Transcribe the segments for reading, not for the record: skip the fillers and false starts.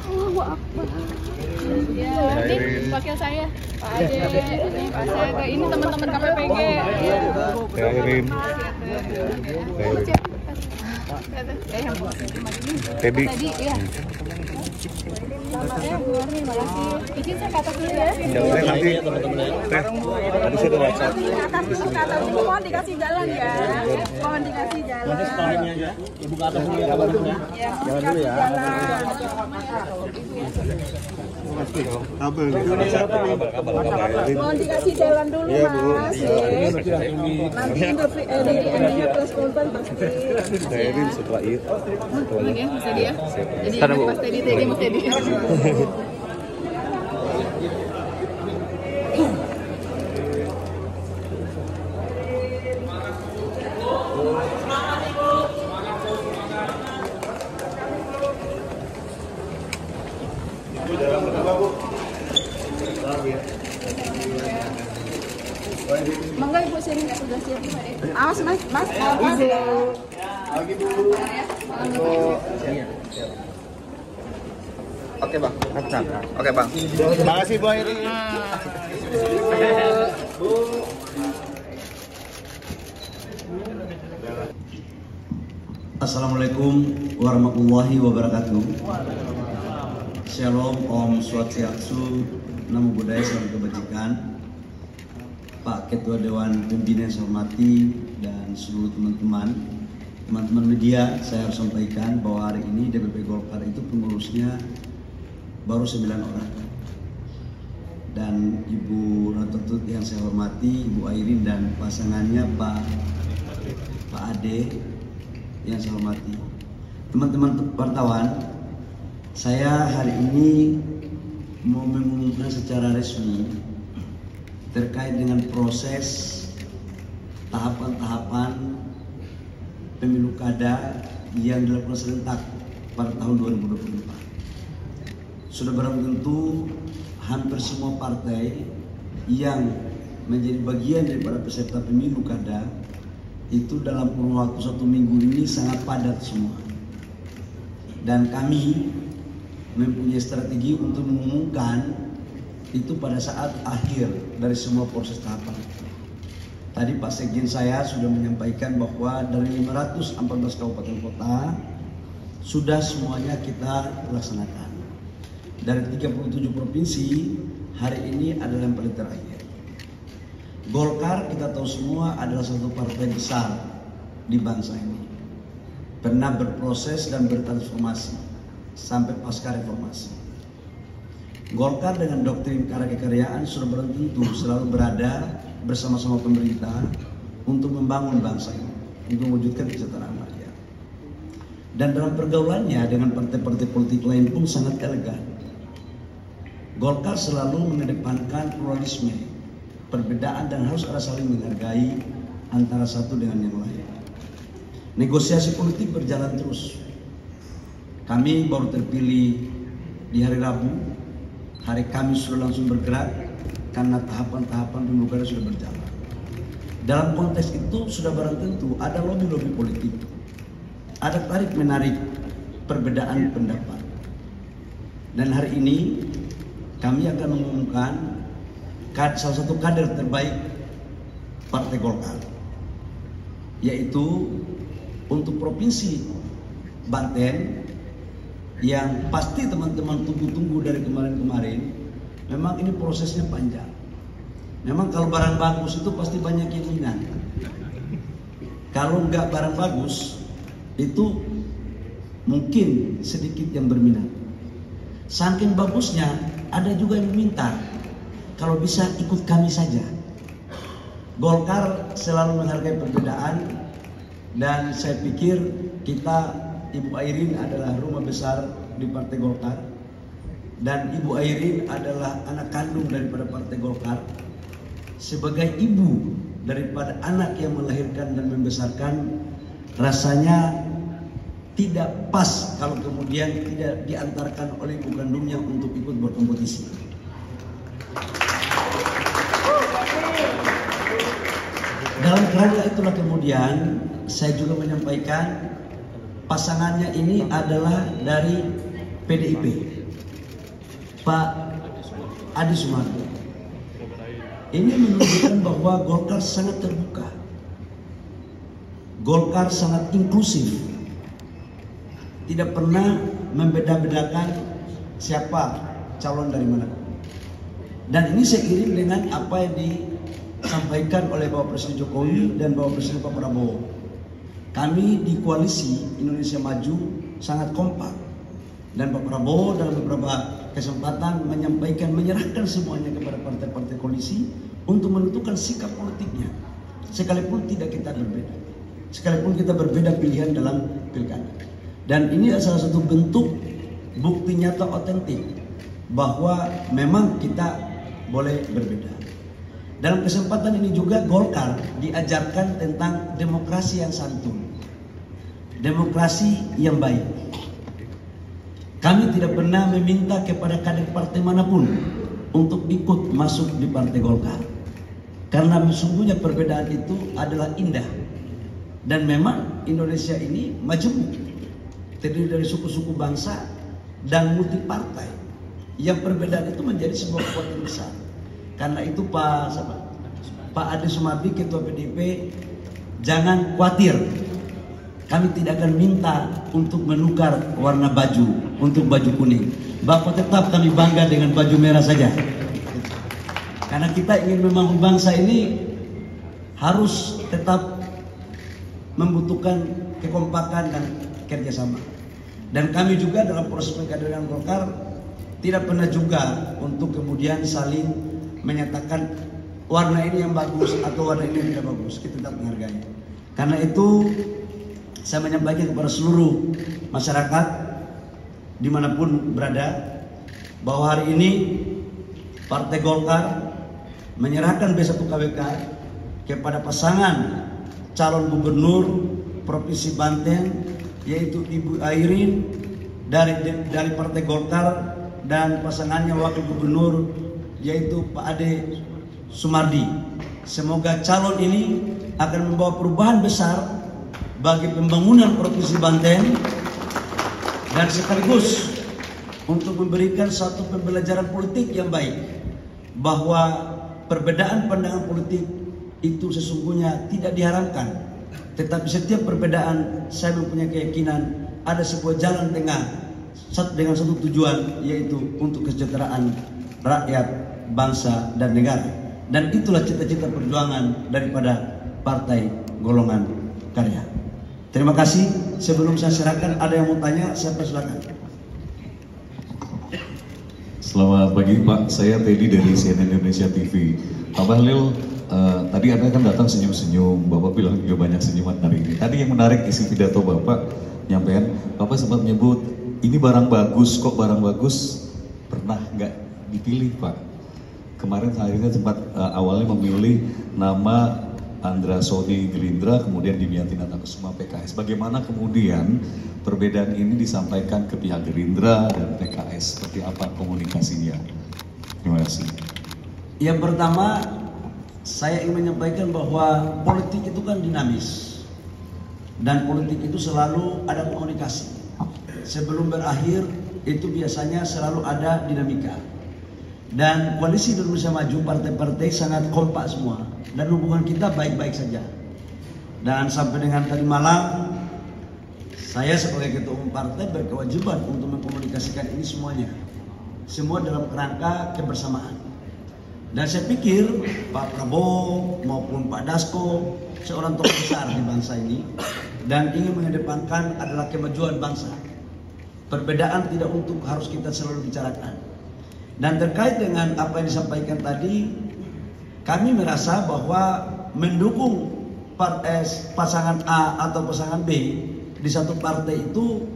Allahu Akbar. Ya, ini wakil saya, Pak Ade, ini Pak Saga, ini teman-teman KPPG. Irin. Teddy. Tadi, ya. Terima kasih. Izin saya ke atas dulu ya. Nanti tadi saya udah WhatsApp. Ke atas dulu, mohon dikasih jalan ya. Mohon dikasih jalan. Nanti setelahnya aja, ibu ke atas dulu ya, kabar dulu ya. Jalan dulu ya. Mohon dikasih jalan dulu, Mas. Nanti interview plus konten pasti. Saya Irin setelah itu. Oke, Mas Teddy ya. Jadi Mas Teddy, Mas Teddy. Mangga Ibu sini nggak sudah siap Pak? Awas Mas, awas. Lagi dulu. Oke Bang. Oke Bang. Terima kasih Bu Irin. Assalamualaikum warahmatullahi wabarakatuh. Shalom, Om Swastiastu, Namo Buddhaya, Salam Kebajikan. Pak Ketua Dewan Pembina yang saya hormati dan seluruh teman-teman media, saya harus sampaikan bahwa hari ini DPP Golkar itu pengurusnya baru 9 orang. Dan Ibu Ratutut yang saya hormati, Ibu Airin dan pasangannya Pak Ade yang saya hormati. Teman-teman wartawan, saya hari ini mau mengumumkan secara resmi terkait dengan proses tahapan-tahapan pemilu kada yang dilakukan serentak pada tahun 2024. Sudah barang tentu hampir semua partai yang menjadi bagian daripada peserta pemilu kada itu dalam kurun waktu 1 minggu ini sangat padat semua. Dan kami mempunyai strategi untuk mengumumkan itu pada saat akhir dari semua proses tahapan. Tadi Pak Sekjen saya sudah menyampaikan bahwa dari 514 kabupaten kota sudah semuanya kita laksanakan. Dari 37 provinsi, hari ini adalah yang paling terakhir. Golkar kita tahu semua adalah satu partai besar di bangsa ini. Pernah berproses dan bertransformasi sampai pasca reformasi. Golkar dengan doktrin karya-karyaan sudah bertentu selalu berada bersama-sama pemerintah untuk membangun bangsa ini, untuk mewujudkan kesejahteraan rakyat. Dan dalam pergaulannya dengan partai-partai politik lain pun sangat elegan. Golkar selalu mengedepankan pluralisme, perbedaan dan harus ada saling menghargai antara satu dengan yang lain. Negosiasi politik berjalan terus. Kami baru terpilih di hari Rabu. Hari Kamis sudah langsung bergerak karena tahapan-tahapan pemilu kada sudah berjalan. Dalam konteks itu sudah barang tentu ada lobby-lobby politik, ada tarik-menarik perbedaan pendapat. Dan hari ini kami akan mengumumkan salah satu kader terbaik Partai Golkar, yaitu untuk Provinsi Banten, yang pasti teman-teman tunggu-tunggu dari kemarin-kemarin. Memang ini prosesnya panjang. Memang kalau barang bagus itu pasti banyak yang minat. Kalau nggak barang bagus itu mungkin sedikit yang berminat. Saking bagusnya ada juga yang minta kalau bisa ikut kami saja. Golkar selalu menghargai perbedaan, dan saya pikir kita, Ibu Airin adalah rumah besar di Partai Golkar, dan Ibu Airin adalah anak kandung daripada Partai Golkar. Sebagai ibu daripada anak yang melahirkan dan membesarkan, rasanya tidak pas kalau kemudian tidak diantarkan oleh ibu kandungnya untuk ikut berkompetisi. dalam kerangka itulah kemudian saya juga menyampaikan pasangannya ini adalah dari PDIP, Pak Adi Sumardi. Ini menunjukkan bahwa Golkar sangat terbuka, Golkar sangat inklusif, tidak pernah membeda-bedakan siapa calon dari mana. Dan ini seiring dengan apa yang disampaikan oleh Bapak Presiden Jokowi dan Bapak Presiden Pak Prabowo. Kami di koalisi Indonesia Maju sangat kompak, dan Pak Prabowo dalam beberapa kesempatan menyampaikan, menyerahkan semuanya kepada partai-partai koalisi untuk menentukan sikap politiknya, sekalipun tidak kita berbeda, sekalipun kita berbeda pilihan dalam pilkada. Dan ini adalah salah satu bentuk bukti nyata otentik bahwa memang kita boleh berbeda. Dalam kesempatan ini juga Golkar diajarkan tentang demokrasi yang santun, demokrasi yang baik. Kami tidak pernah meminta kepada kader partai manapun untuk ikut masuk di partai Golkar, karena sesungguhnya perbedaan itu adalah indah. Dan memang Indonesia ini majemuk, terdiri dari suku-suku bangsa dan multi partai, yang perbedaan itu menjadi sebuah kekuatan besar. Karena itu Pak Adi Sumardi, Ketua PDIP, jangan khawatir, kami tidak akan minta untuk menukar warna baju untuk baju kuning. Bapak tetap kami bangga dengan baju merah saja, karena kita ingin membangun bangsa ini harus tetap membutuhkan kekompakan dan kerjasama. Dan kami juga dalam proses pengkaderan Golkar tidak pernah juga untuk kemudian saling menyatakan warna ini yang bagus atau warna ini yang tidak bagus. Kita tetap menghargai. Karena itu saya menyampaikan kepada seluruh masyarakat dimanapun berada bahwa hari ini Partai Golkar menyerahkan B1 KWK kepada pasangan calon gubernur Provinsi Banten, yaitu Ibu Airin dari Partai Golkar, dan pasangannya wakil gubernur yaitu Pak Ade Sumardi. Semoga calon ini akan membawa perubahan besar bagi pembangunan Provinsi Banten, dan sekaligus untuk memberikan satu pembelajaran politik yang baik bahwa perbedaan pandangan politik itu sesungguhnya tidak diharamkan, tetapi setiap perbedaan saya mempunyai keyakinan ada sebuah jalan tengah dengan satu tujuan, yaitu untuk kesejahteraan rakyat, bangsa, dan negara. Dan itulah cita-cita perjuangan daripada Partai Golongan Karya. Terima kasih. Sebelum saya serahkan, ada yang mau tanya, saya persilakan. Selamat pagi Pak, saya Teddy dari CNN Indonesia TV. Pak Bahlil, tadi Anda kan datang senyum-senyum, Bapak bilang juga banyak senyuman hari ini. Tadi yang menarik isi pidato Bapak, nyampaikan, Bapak sempat menyebut, ini barang bagus, kok barang bagus pernah nggak dipilih Pak? Kemarin akhirnya sempat awalnya memilih nama Andra Sodi Gerindra, kemudian Dimyati Natakusuma PKS. Bagaimana kemudian perbedaan ini disampaikan ke pihak Gerindra dan PKS? Seperti apa komunikasinya? Terima kasih. Yang pertama, saya ingin menyampaikan bahwa politik itu kan dinamis, dan politik itu selalu ada komunikasi. Sebelum berakhir itu biasanya selalu ada dinamika. Dan koalisi Indonesia Maju, partai-partai sangat kompak semua, dan hubungan kita baik-baik saja. Dan sampai dengan tadi malam, saya sebagai ketua umum partai berkewajiban untuk mengkomunikasikan ini semuanya, semua dalam kerangka kebersamaan. Dan saya pikir Pak Prabowo maupun Pak Dasko seorang tokoh besar di bangsa ini, dan ingin mengedepankan adalah kemajuan bangsa. Perbedaan tidak untuk harus kita selalu bicarakan. Dan terkait dengan apa yang disampaikan tadi, kami merasa bahwa mendukung pasangan A atau pasangan B di satu partai itu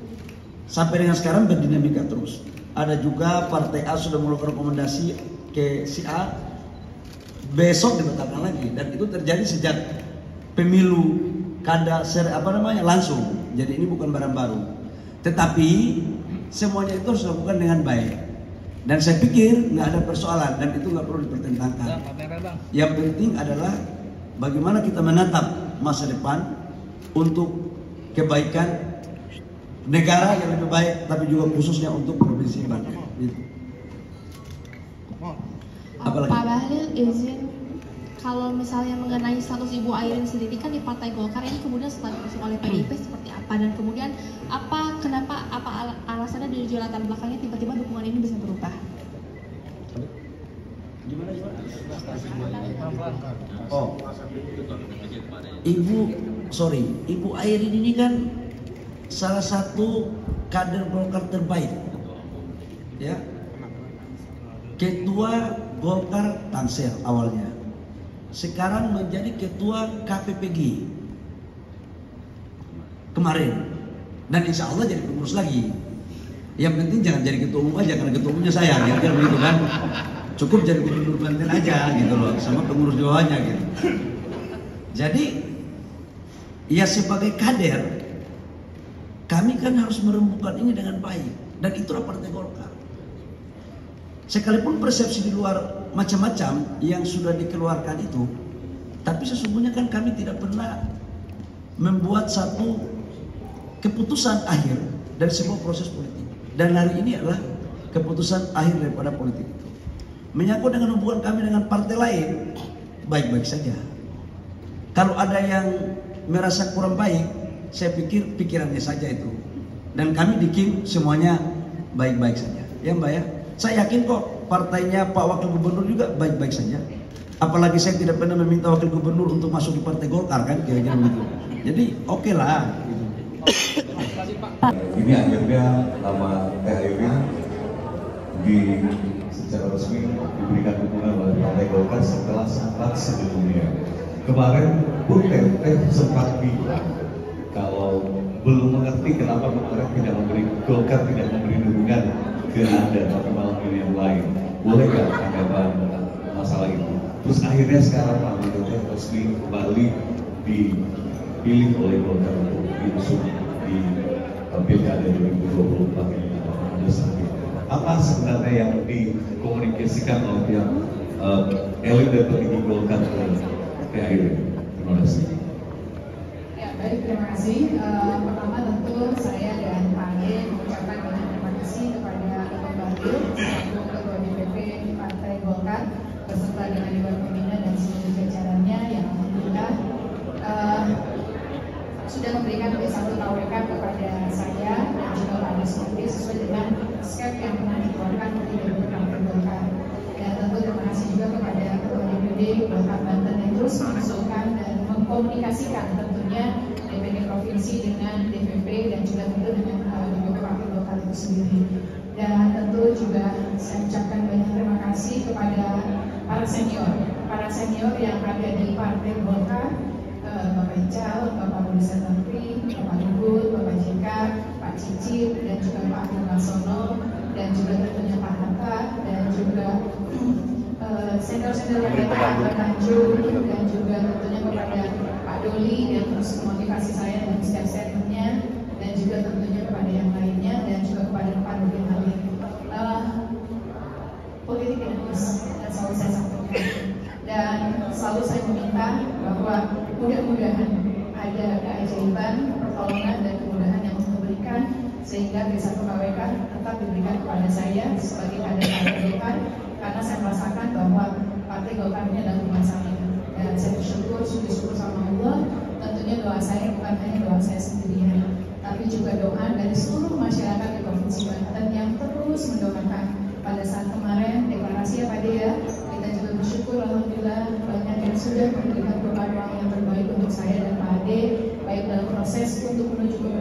sampai dengan sekarang berdinamika terus. Ada juga partai A sudah melakukan rekomendasi ke si A, besok dibatalkan lagi, dan itu terjadi sejak pemilu kada langsung. Jadi ini bukan barang baru, tetapi semuanya itu harus dilakukan dengan baik. Dan saya pikir nggak ada persoalan, dan itu nggak perlu dipertentangkan. Yang penting adalah bagaimana kita menatap masa depan untuk kebaikan negara yang lebih baik, tapi juga khususnya untuk provinsi Banten. Apalagi? Pak Bahlil, izin, kalau misalnya mengenai status Ibu Airin sendiri kan di Partai Golkar ini kemudian setelah diusung oleh PDIP seperti apa, dan kemudian kenapa alasannya dari latar belakangnya tiba-tiba dukungan ini bisa berubah? Oh, Ibu Airin ini kan salah satu kader Golkar terbaik, ya. Ketua Golkar Tangsel awalnya, sekarang menjadi ketua KPPG kemarin, dan insya Allah jadi pengurus lagi. Yang penting jangan jadi ketua umum aja, karena ketua umumnya saya, kira-kira begitu kan. Cukup jadi gubernur Banten aja gitu loh, sama pengurus di bawahnya gitu. Jadi ya sebagai kader, kami kan harus merembukan ini dengan baik, dan itulah Partai Golkar. Sekalipun persepsi di luar macam-macam yang sudah dikeluarkan itu, tapi sesungguhnya kan kami tidak pernah membuat satu keputusan akhir dari sebuah proses politik. Dan hari ini adalah keputusan akhir daripada politik itu. Menyangkut dengan hubungan kami dengan partai lain, baik-baik saja. Kalau ada yang merasa kurang baik, saya pikir pikirannya saja itu. Dan kami di KIM semuanya baik-baik saja. Ya Mbak ya? Saya yakin kok partainya Pak Wakil Gubernur juga baik-baik saja. Apalagi saya tidak pernah meminta Wakil Gubernur untuk masuk di Partai Golkar kan, kira-kira begitu. Jadi oke lah. Ini akhirnya nama Teh Airin secara resmi diberikan dukungan oleh Partai Golkar setelah sempat sebelumnya. Kemarin pun Teh sempat bilang kalau belum mengerti kenapa kemarin Golkar tidak memberi dukungan ke Anda, tapi malah pilih yang lain. Boleh nggak tanggapan masalah itu? Terus akhirnya sekarang Pak Widodo resmi kembali dipilih oleh Golkar untuk diusung di Pilkada 2024 ini. Apa sebenarnya yang dikomunikasikan oleh pihak elit dan petinggi Golkar ke Airin? Terima kasih. Ya, baik, terima kasih. Pertama tentu saya dan Pak Ade mengucapkan banyak terima kasih kepada Pak Bahlil selaku Ketua DPP Partai Golkar beserta dengan Dewan Pembina dan seluruh jajarannya yang alhamdulillah sudah memberikan satu tawaran kepada saya dan juga Pak Ade sendiri sesuai dengan skep yang pernah dikeluarkan oleh DPP Partai Golkar. Dan tentu terima kasih juga kepada Ketua DPD Golkar Banten yang terus mengusulkan dan mengkomunikasikan tentunya DPD Provinsi dengan DPP dan juga tentu dengan DPP Partai Golkar itu sendiri. Dan tentu juga saya ucapkan banyak terima kasih kepada para senior yang ada di Partai Golkar, Bapak Ical, Bapak Budi Satantri, Bapak Luhut, Bapak JK, Pak Cicit, dan juga Pak Marsono, dan juga tentunya Pak Hatta, dan juga senior-senior yang lainnya, Pak Tanjung, dan juga tentunya kepada Pak Doli yang terus memotivasi saya dalam setiap statementnya, dan juga tentunya kepada yang lainnya, dan juga kepada Pak Nurdin Halid. Politik Indonesia dan selalu saya sampaikan, dan selalu saya meminta bahwa mudah-mudahan ada keajaiban, pertolongan dan kemudahan yang memberikan sehingga desa KWK tetap diberikan kepada saya sebagai kader Partai Golkar, karena saya merasakan bahwa Partai Golkar ini adalah rumah saya, dan saya bersyukur sama Allah. Tentunya doa saya bukan hanya doa saya sendirian, tapi juga doa dari seluruh masyarakat di Provinsi Banten yang terus mendoakan. Pada saat kemarin deklarasi ya Pak De ya, kita juga bersyukur alhamdulillah banyak yang sudah memberikan doa yang terbaik untuk saya dan Pak Ade, baik dalam proses untuk menuju ke